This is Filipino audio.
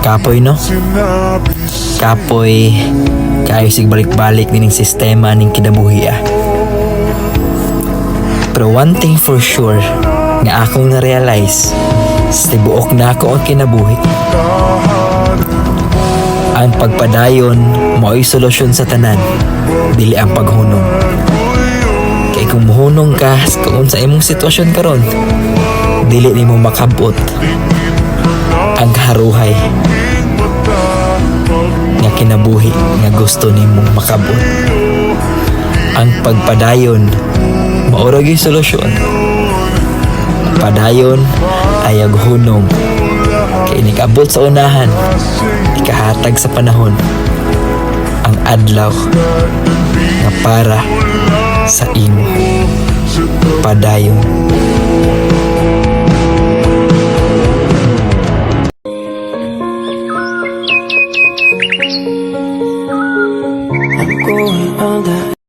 Kapoy no? Kapoy kayo sig balik-balik ning sistema ning kinabuhi ah. Pero one thing for sure nga akong na-realize, tibuok na ako ang kinabuhi. Ang pagpadayon mao'y solusyon sa tanan, dili ang paghunong. Kay kung muhunong ka kung sa imong sitwasyon karon, dili nimo makabot ang haruhay nga kinabuhi nga gusto nimong makabot. Ang pagpadayon maura gyud solusyon. Padayon ay hunong, kay inikabot sa unahan, ikahatag sa panahon ang adlaw nga para sa imo. Padayon. I'm going under.